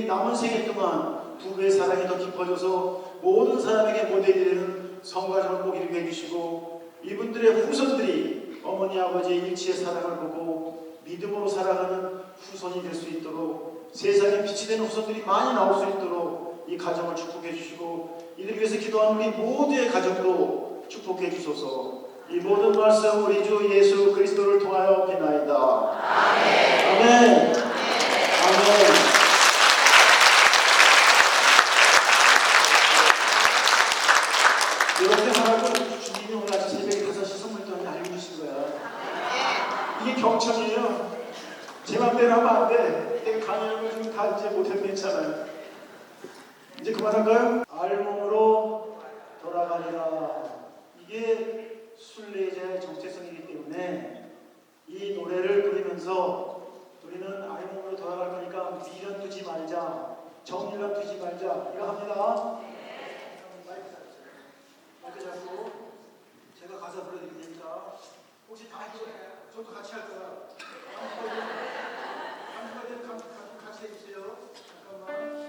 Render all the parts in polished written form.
남은 생애 동안 부부의 사랑이 더 깊어져서 모든 사람에게 모델이 되는 성가정을 꼭 이루게 해주시고, 이분들의 후손들이 어머니 아버지의 일치의 사랑을 보고 믿음으로 살아가는 후손이 될 수 있도록, 세상에 빛이 되는 후손들이 많이 나올 수 있도록 이 가정을 축복해 주시고, 이들을 위해서 기도하는 우리 모두의 가정도 축복해 주소서. 이 모든 말씀 우리 주 예수 그리스도를 통하여 비나이다. 아멘. 아멘. 아멘. 이렇게 살아도 주님이 오늘 아침 새벽에 5시 선물 또한 알려주신 거야. 이게 경청이에요. 제 맘대로 하면 안 돼. 내가 강연을 좀 다 이제 못해도 괜찮아요. 이제 그만할까요? 알몸으로 돌아가리라. 이게 순례자의 정체성이기 때문에 이 노래를 부르면서 우리는 알몸으로 돌아갈 거니까 미련 두지 말자, 정일감 두지 말자, 이거 합니다. 마이크 잡고 제가 가사 불러드릴 테니까 혹시 다 해도 저도 같이 할 거야. 한마디 같이 해주세요. 잠깐만.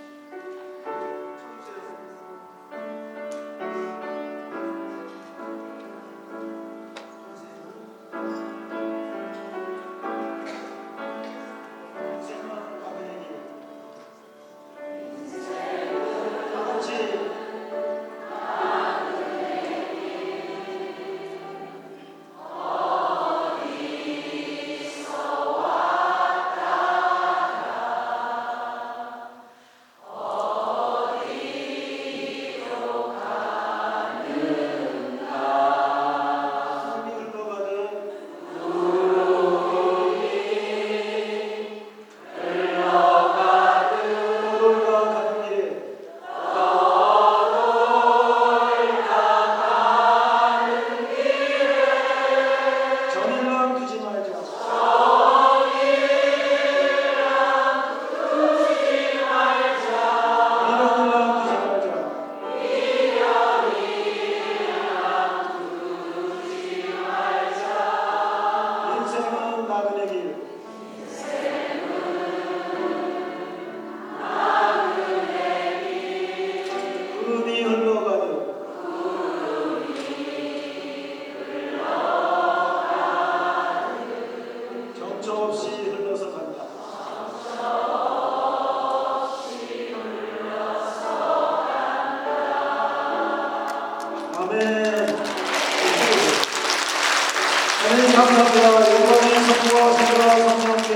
하나님 감사합니다. 영광의 성부와 성부와 성령께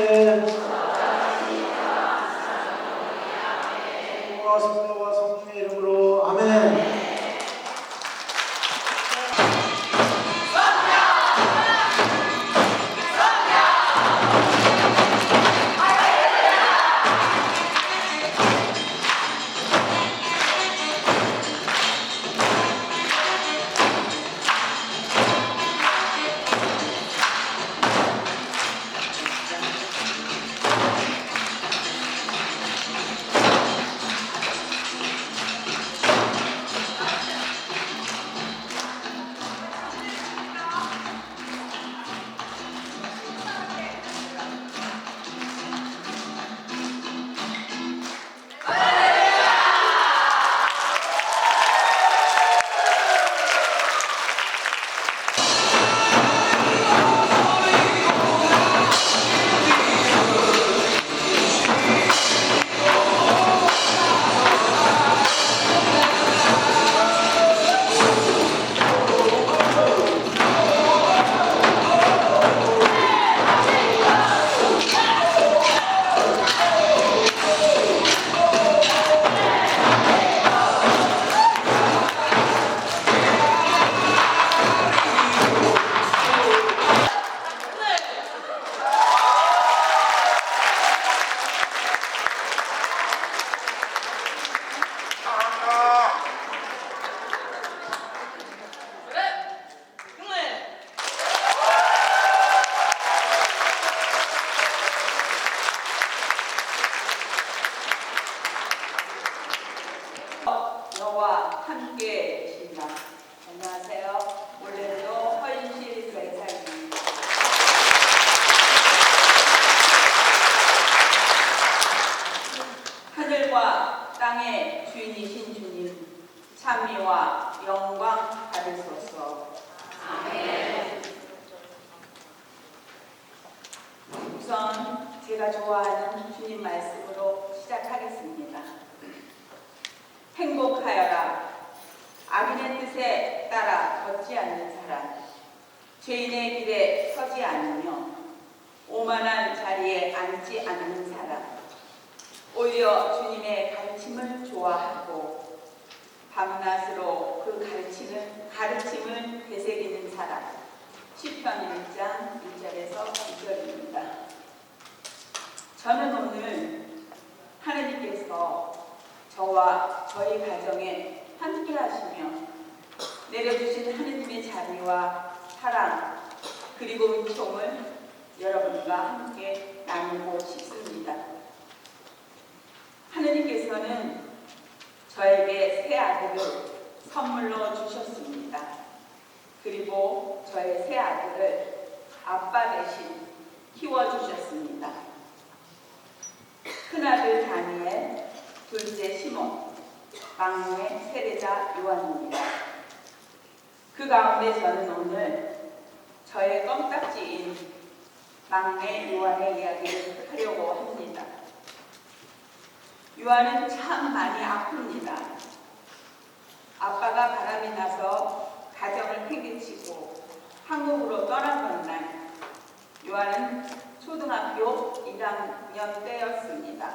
성부와 성부와 성령의 이름으로 아멘. 너와 함께 계십니다. 안녕하세요. 올해도 헌신 회사입니다. 하늘과 땅의 주인이신 주님, 찬미와 영광 받으소서. 아멘. 우선 제가 좋아하는 주님 말씀으로 시작하겠습니다. 행복하여라. 악인의 뜻에 따라 걷지 않는 사람, 죄인의 길에 서지 않으며 오만한 자리에 앉지 않는 사람, 오히려 주님의 가르침을 좋아하고 밤낮으로 그 가르침을 되새기는 사람. 시편 1장 1절에서 2절입니다. 저는 오늘 하나님께서 저와 저희 가정에 함께 하시며 내려주신 하느님의 자비와 사랑 그리고 은총을 여러분과 함께 나누고 싶습니다. 하느님께서는 저에게 새 아들을 선물로 주셨습니다. 그리고 저의 새 아들을 아빠 대신 키워주셨습니다. 큰아들 다니엘, 둘째 시몬, 막내 세례자 요한입니다. 그 가운데 저는 오늘 저의 껌딱지인 막내 요한의 이야기를 하려고 합니다. 요한은 참 많이 아픕니다. 아빠가 바람이 나서 가정을 팽개치고 한국으로 떠나던 날, 요한은 초등학교 1학년 때였습니다.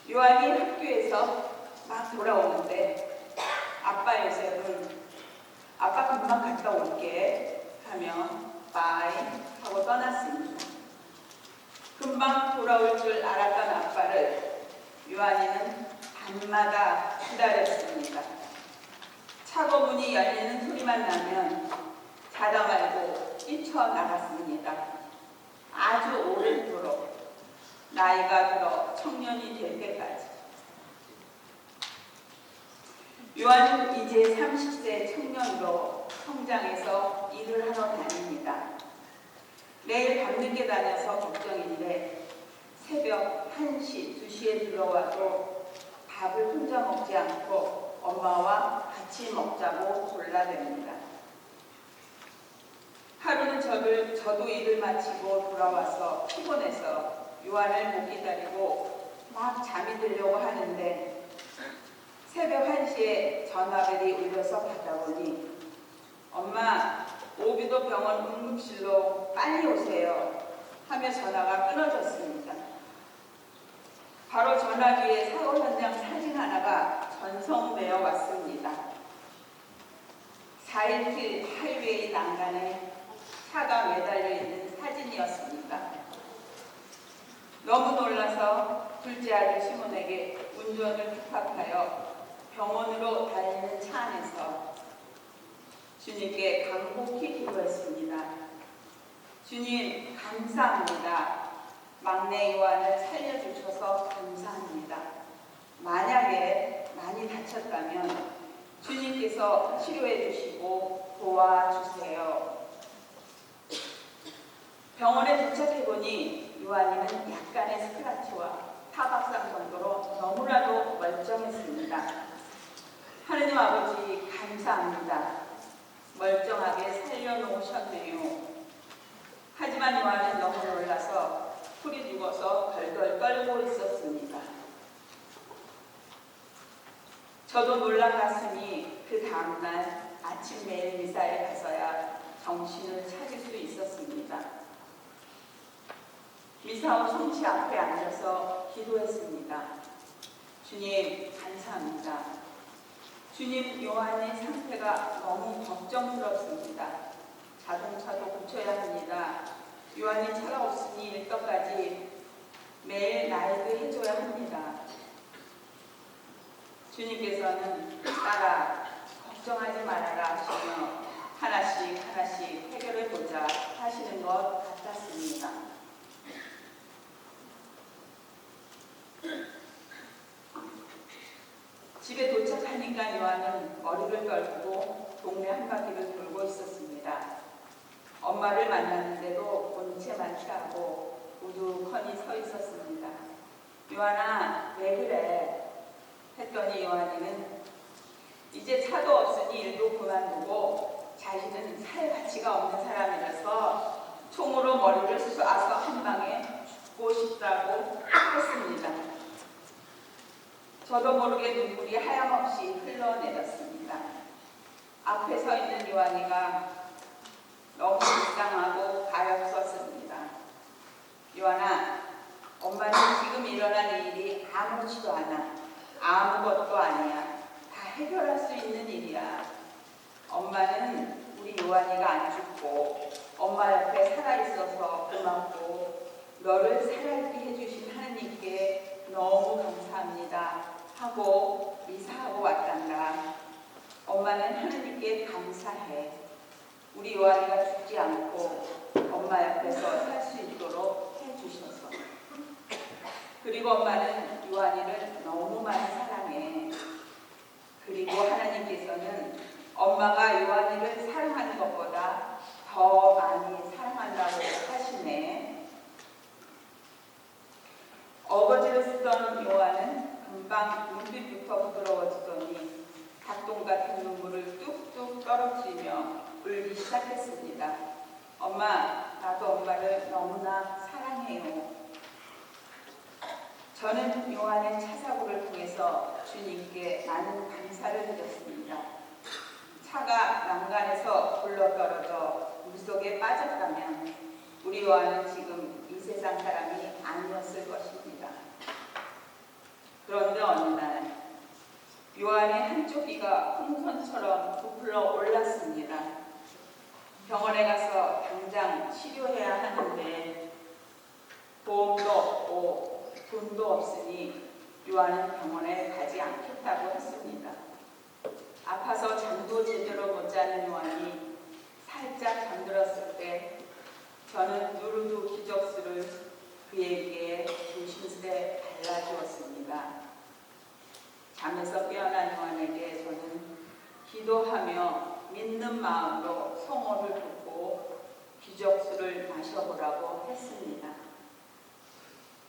요한이 학교에서 막 돌아오는데 아빠 요셉은 아빠 금방 갔다 올게 하며 바이 하고 떠났습니다. 금방 돌아올 줄 알았던 아빠를 요한이는 밤마다 기다렸습니다. 차고 문이 열리는 소리만 나면 자다 말고 뛰쳐나갔습니다. 아주 오래도록 나이가 들어 청년이 될 때까지. 요한은 이제 30세 청년으로 성장해서 일을 하러 다닙니다. 매일 밤늦게 다녀서 걱정인데 새벽 1시, 2시에 들어와도 밥을 혼자 먹지 않고 엄마와 같이 먹자고 졸라댑니다. 하루는 저도 일을 마치고 돌아와서 피곤해서 요한을 못 기다리고 막 잠이 들려고 하는데 새벽 1시에 전화벨이 울려서 받아보니 엄마, 오비도 병원 응급실로 빨리 오세요 하며 전화가 끊어졌습니다. 바로 전화기에 사고 현장 사진 하나가 전송되어 왔습니다. 4일길 하이웨이 난간에 차가 매달려 있는 사진이었습니다. 너무 놀라서 둘째 아들 시몬에게 운전을 부탁하여 병원으로 달리는 차 안에서 주님께 간곡히 기도했습니다. 주님, 감사합니다. 막내 요한을 살려주셔서 감사합니다. 만약에 많이 다쳤다면 주님께서 치료해 주시고 도와주세요. 병원에 도착해보니 요한이는 약간의 스크라치와 타박상 정도로 너무나도 멀쩡했습니다. 하느님 아버지 감사합니다. 멀쩡하게 살려놓으셨네요. 하지만 요한은 너무 놀라서 풀이 죽어서 덜덜 떨고 있었습니다. 저도 놀란 가슴이 그 다음날 아침 매일 미사에 가서야 정신을 차릴 수 있었습니다. 미사 후 성치 앞에 앉아서 기도했습니다. 주님 감사합니다. 주님, 요한의 상태가 너무 걱정스럽습니다. 자동차도 고쳐야 합니다. 요한이 차가 없으니 일터까지 매일 라이드 해줘야 합니다. 주님께서는 따라 걱정하지 말아라 하시며 하나씩 하나씩 해결해 보자 하시는 것 같았습니다. 집에 도착하니까 요한은 머리를 떨고 동네 한 바퀴를 돌고 있었습니다. 엄마를 만났는데도 본체만 취하고 우두커니 서 있었습니다. 요한아, 왜 그래? 그러니 요한이는 이제 차도 없으니 일도 그만두고 자신은 살 가치가 없는 사람이라서 총으로 머리를 쏴서 한 방에 죽고 싶다고 했습니다. 저도 모르게 눈물이 하염없이 흘러내렸습니다. 앞에 서 있는 요한이가 너무 불쌍하고 가엾었습니다. 요한아, 엄마는 지금 일어난 일이 아무렇지도 않아. 아무것도 아니야. 다 해결할 수 있는 일이야. 엄마는 우리 요한이가 안 죽고 엄마 옆에 살아있어서 고맙고 너를 살아있게 해주신 하느님께 너무 감사합니다 하고 미사하고 왔단다. 엄마는 하느님께 감사해. 우리 요한이가 죽지 않고 엄마 옆에서 살 수 있도록 해주셔서. 그리고 엄마는 요한이를 너무 많이 사랑해. 그리고 하나님께서는 엄마가 요한이를 사랑하는 것보다 더 많이 사랑한다고 하시네. 어거지를 쓰던 요한은 금방 눈빛부터 부드러워지더니 닭똥 같은 눈물을 뚝뚝 떨어뜨리며 울기 시작했습니다. 엄마, 나도 엄마를 너무나 사랑해요. 저는 요한의 차사고를 통해서 주님께 많은 감사를 드렸습니다. 차가 난간에서 굴러떨어져 물속에 빠졌다면 우리 요한은 지금 이 세상 사람이 아니었을 것입니다. 그런데 어느 날 요한의 한쪽 귀가 풍선처럼 부풀어 올랐습니다. 병원에 가서 당장 치료해야 하는데 보험도 없고 돈도 없으니 요한은 병원에 가지 않겠다고 했습니다. 아파서 잠도 제대로 못 자는 요한이 살짝 잠들었을 때 저는 누르두 기적수를 그에게 조심스레 발라주었습니다. 잠에서 깨어난 요한에게 저는 기도하며 믿는 마음으로 성호를 듣고 기적수를 마셔보라고 했습니다.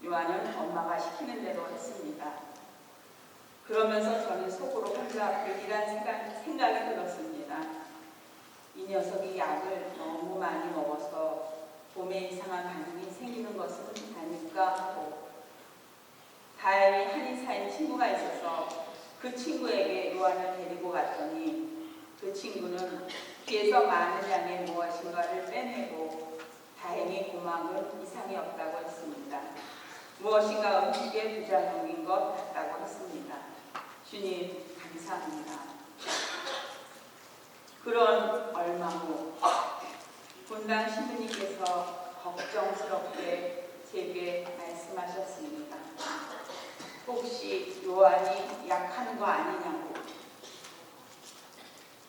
요한은 엄마가 시키는 대로 했습니다. 그러면서 저는 속으로 혼자 불길한 생각이 들었습니다. 이 녀석이 약을 너무 많이 먹어서 몸에 이상한 반응이 생기는 것은 아닐까 하고, 다행히 한의사인 친구가 있어서 그 친구에게 요한을 데리고 갔더니 그 친구는 귀에서 많은 양의 무엇인가를 빼내고 다행히 고막은 이상이 없다고 했습니다. 무엇인가 음식의 부작용인 것 같다고 했습니다. 주님 감사합니다. 그런 얼마 후 본당 신부님께서 걱정스럽게 제게 말씀하셨습니다. 혹시 요한이 약하는 거 아니냐고.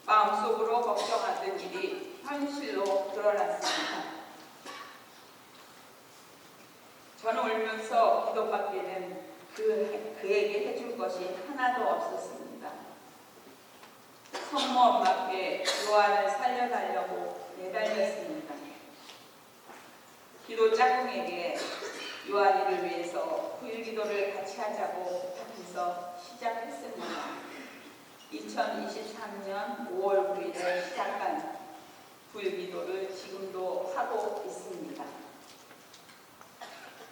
마음속으로 걱정하던 일이 현실로 드러났습니다. 저는 울면서 기도밖에는 그에게 해줄 것이 하나도 없었습니다. 성모 엄마께 요한을 살려달라고 내달렸습니다. 기도 짝꿍에게 요한이를 위해서 부일기도를 같이 하자고 부탁해서 시작했습니다. 2023년 5월 9일에 시작한 부일기도를 지금도 하고 있습니다.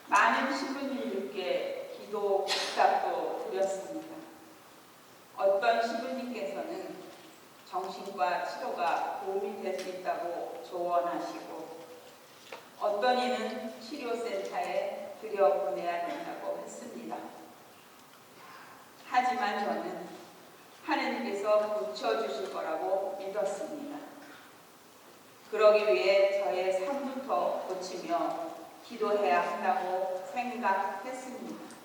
많은 신부님들께 기도 부탁도 드렸습니다. 어떤 신부님께서는 정신과 치료가 도움이 될 수 있다고 조언하시고, 어떤 이는 치료센터에 들여보내야 된다고 했습니다. 하지만 저는 하느님께서 고쳐주실 거라고 믿었습니다. 그러기 위해 저의 삶부터 고치며 기도해야 한다고 생각했습니다.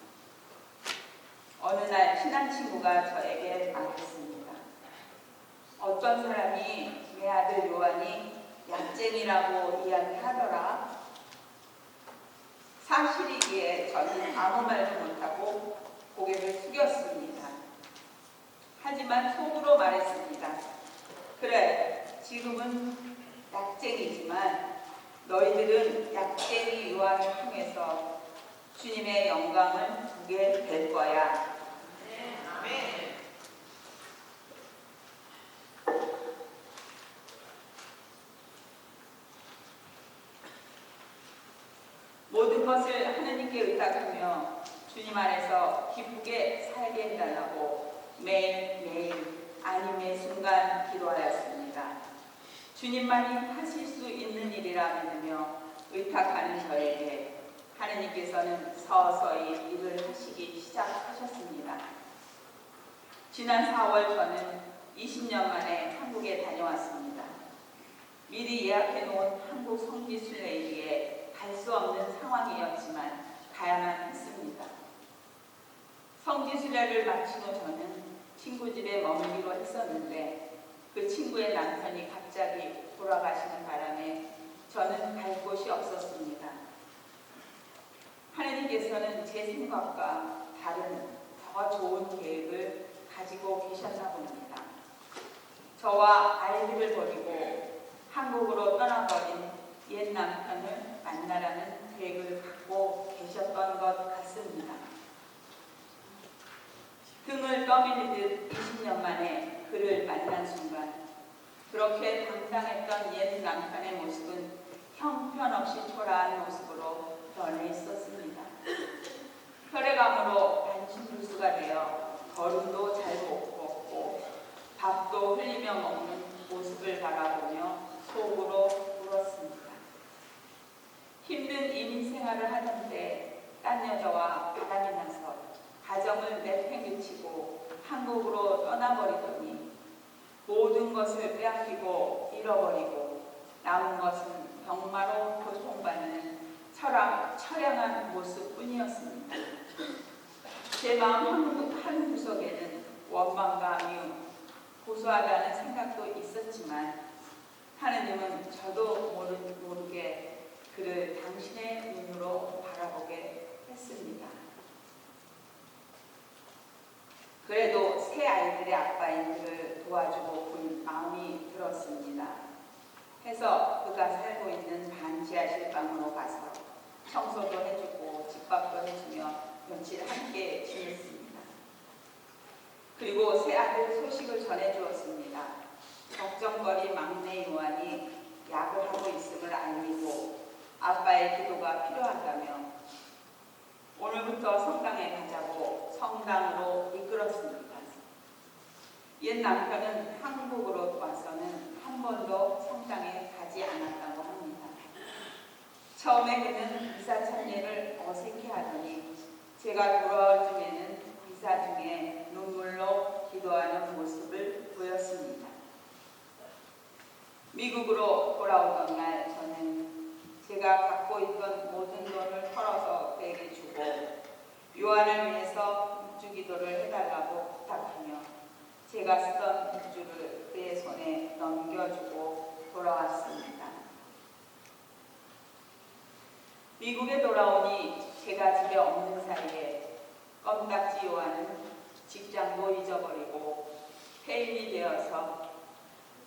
어느 날 친한 친구가 저에게 말했습니다. 어떤 사람이 내 아들 요한이 약쟁이라고 이야기하더라. 사실이기에 저는 아무 말도 못하고 고개를 숙였습니다. 하지만 속으로 말했습니다. 그래, 지금은 약쟁이지만 너희들은 약쟁이 요한을 통해서 주님의 영광을 보게 될 거야. 아멘. 의탁하며 주님 안에서 기쁘게 살게 해달라고 매일매일 아님의 순간 기도하였습니다. 주님만이 하실 수 있는 일이라 믿으며 의탁하는 저에게 하느님께서는 서서히 일을 하시기 시작하셨습니다. 지난 4월 저는 20년 만에 한국에 다녀왔습니다. 미리 예약해놓은 한국 성지순례일에 갈 수 없는 상황이었지만 가야만 했습니다. 성지순례를 마친 후 저는 친구 집에 머물기로 했었는데 그 친구의 남편이 갑자기 돌아가시는 바람에 저는 갈 곳이 없었습니다. 하느님께서는 제 생각과 다른 더 좋은 계획을 가지고 계셨나 봅니다. 저와 아이들을 버리고 한국으로 떠나버린 옛 남편을 만나라는 계획을 갖고 계셨던 것 같습니다. 등을 떠밀리듯 20년 만에 그를 만난 순간 그렇게 당당했던 옛 남편의 모습은 형편없이 초라한 모습으로 변해 있었습니다. 혈액암으로 반신불수가 되어 걸음도 잘 못 걷고 밥도 흘리며 먹는 모습을 바라보며 속으로 울었습니다. 힘든 이민 생활을 하는데 딴 여자와 바람이 나서 가정을 내팽개치고 한국으로 떠나버리더니 모든 것을 빼앗기고 잃어버리고 남은 것은 병마로 고통받는 처량한 모습뿐이었습니다. 제 마음 한 구석에는 원망과 미움, 고소하다는 생각도 있었지만 하느님은 저도 모르게 그를 당신의 눈으로 바라보게 했습니다. 그래도 새 아이들의 아빠인 그를 도와주고 본 마음이 들었습니다. 해서 그가 살고 있는 반지하실 방으로 가서 청소도 해주고 집밥도 해주며 며칠 함께 지냈습니다. 그리고 새 아들 소식을 전해주었습니다. 걱정거리 막내 요한이 약을 하고 있음을 알리고 아빠의 기도가 필요하다며 오늘부터 성당에 가자고 성당으로 이끌었습니다. 옛 남편은 한국으로 와서는 한 번도 성당에 가지 않았다고 합니다. 처음에 그는 미사 참례를 어색해하더니 제가 돌아올 쯤에는 미사 중에 눈물로 기도하는 모습을 보였습니다. 미국으로 돌아오던 날 저는 제가 갖고 있던 모든 돈을 털어서 그에게 주고 요한을 위해서 묵주기도를 해달라고 부탁하며 제가 쓰던 묵주를 그의 손에 넘겨주고 돌아왔습니다. 미국에 돌아오니 제가 집에 없는 사이에 껌딱지 요한은 직장도 잊어버리고 폐인이 되어서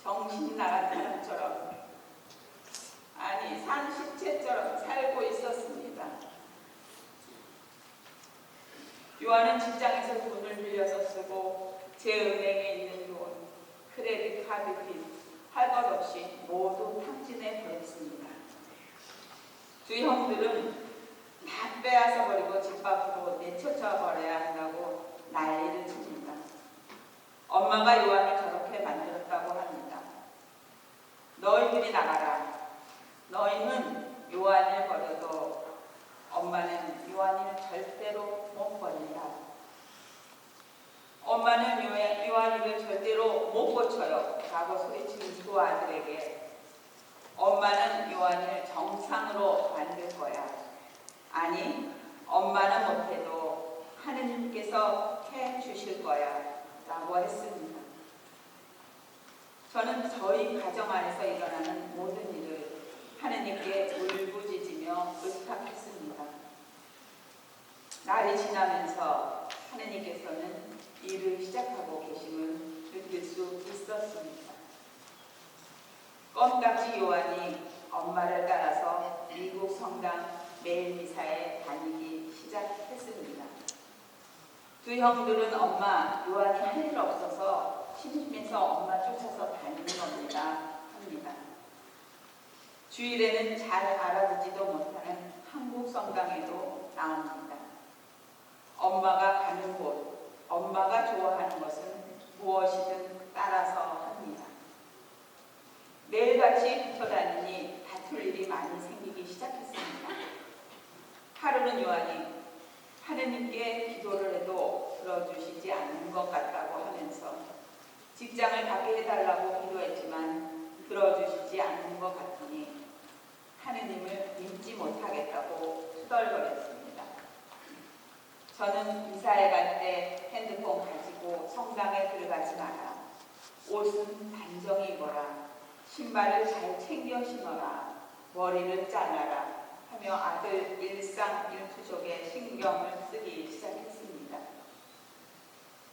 정신 나간 사람처럼 아니 산시체처럼 살고 있었습니다. 요한은 직장에서 돈을 빌려서 쓰고 제 은행에 있는 돈, 크레딧 카드 빚, 할 것 없이 모두 탕진해 버렸습니다. 두 형들은 다 빼앗아 버리고 집 밖으로 내쫓아 버려야 한다고 난리를 칩니다. 엄마가 요한을 저렇게 만들었다고 합니다. 너희들이 나가라. 너희는 요한을 버려도 엄마는 요한을 절대로 못 버린다. 엄마는 요한이를 절대로 못 고쳐요 라고 소리치는 두 아들에게 엄마는 요한을 정상으로 만들 거야. 아니, 엄마는 못해도 하느님께서 해주실 거야 라고 했습니다. 저는 저희 가정 안에서 일어나는 모든 일을 하느님께 울부짖으며 의탁했습니다. 날이 지나면서 하느님께서는 일을 시작하고 계심을 느낄 수 있었습니다. 껌딱지 요한이 엄마를 따라서 미국 성당 매일 미사에 다니기 시작했습니다. 두 형들은 엄마, 요한이 할 일 없어서 심심해서 엄마 쫓아서 다니는 겁니다. 합니다. 주일에는 잘 알아듣지도 못하는 한국 성당에도 나옵니다. 엄마가 가는 곳, 엄마가 좋아하는 것은 무엇이든 따라서 합니다. 매일같이 붙어 다니니 다툴 일이 많이 생기기 시작했습니다. 하루는 요한이 하느님께 기도를 해도 들어주시지 않는 것 같다고 하면서 직장을 가게 해달라고 기도했지만 들어주시지 않는 것 같으니 하느님을 믿지 못하겠다고 투덜거렸습니다. 저는 이사회 갈 때 핸드폰 가지고 성당에 들어가지 마라. 옷은 단정히 입어라. 신발을 잘 챙겨 신어라. 머리를 잘라라. 하며 아들 일상일투족에 신경을 쓰기 시작했습니다.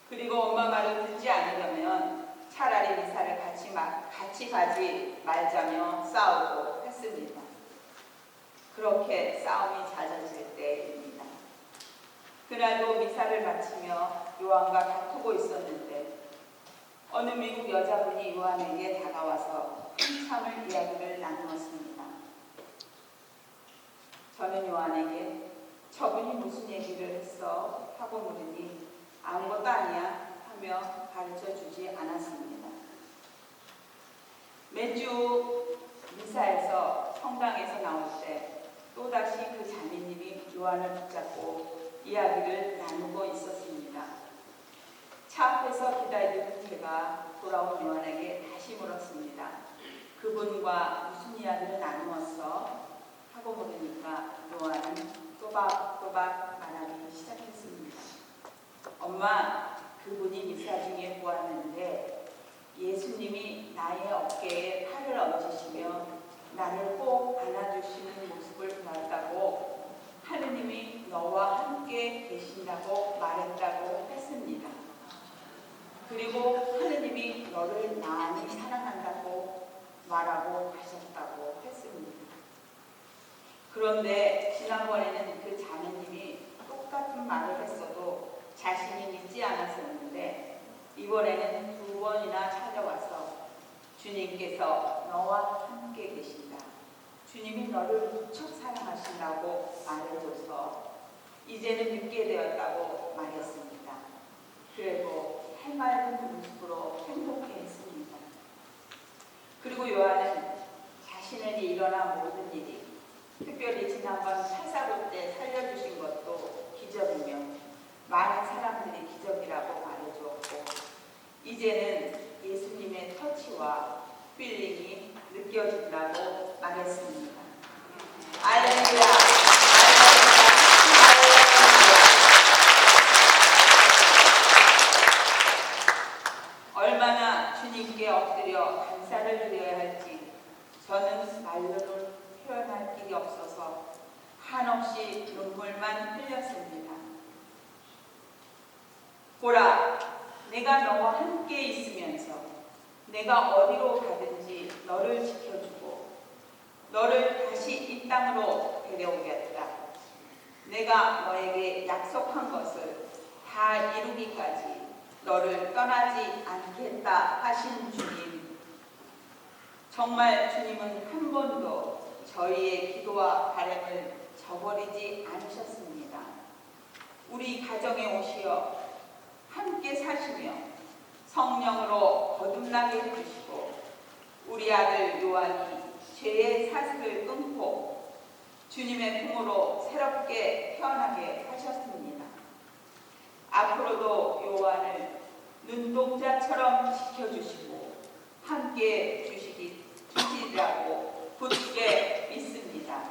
그리고 엄마 말을 듣지 않으려면 차라리 미사를 같이 가지 말자며 싸우고 했습니다. 그렇게 싸움이 잦아질 때입니다. 그날도 미사를 마치며 요한과 다투고 있었는데 어느 미국 여자분이 요한에게 다가와서 한참을 이야기를 나누었습니다. 저는 요한에게 저분이 무슨 얘기를 했어? 하고 물으니 아무것도 아니야 하며 가르쳐주지 않았습니다. 매주 미사에서 성당에서 나올 때 또다시 그 자매님이 요한을 붙잡고 이야기를 나누고 있었습니다. 차 앞에서 기다리던 제가 돌아온 요한에게 다시 물었습니다. 그분과 무슨 이야기를 나누었어? 하고 물으니까 요한은 또박또박 말하기 시작했습니다. 엄마, 그분이 미사 중에 보았는데 예수님이 나의 어깨에 팔을 얹으시며 나를 꼭 안아주시는 모습을 보았다고 하느님이 너와 함께 계신다고 말했다고 했습니다. 그리고 하느님이 너를 많이 사랑한다고 말하고 하셨다고 했습니다. 그런데 지난번에는 그 자매님이 똑같은 말을 했어도 자신이 믿지 않았었는데 이번에는 2번이나 찾아와서 주님께서 너와 함께 계신다. 주님이 너를 무척 사랑하신다고 말해줘서 이제는 믿게 되었다고 말했습니다. 그리고 해맑은 모습으로 행복해했습니다. 그리고 요한은 자신에게 일어난 모든 일이 특별히 지난번 사사로 때 살려주신 것도 기적이며 많은 사람들이 기적이라고 말해주었고 이제는 예수님의 터치와 필링이 느껴진다고 말했습니다. 할렐루야! 얼마나 주님께 엎드려 감사를 드려야 할지 저는 말로는 표현할 길이 없어서 한없이 눈물만 흘렸습니다. 보라, 내가 너와 함께 있으면서 내가 어디로 가든지 너를 지켜주고 너를 다시 이 땅으로 데려오겠다. 내가 너에게 약속한 것을 다 이루기까지 너를 떠나지 않겠다 하신 주님. 정말 주님은 한 번도 저희의 기도와 바람을 저버리지 않으셨습니다. 우리 가정에 오시어 함께 사시며 성령으로 거듭나게 해주시고 우리 아들 요한이 죄의 사슬을 끊고 주님의 품으로 새롭게 태어나게 하셨습니다. 앞으로도 요한을 눈동자처럼 지켜주시고 함께 주시리라고 굳게 믿습니다.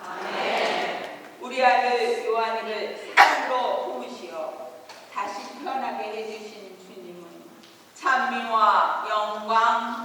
아멘. 우리 아들 요한이를 사랑으로 품으시어 다시 태어나게 해주신 주님은 찬미와 영광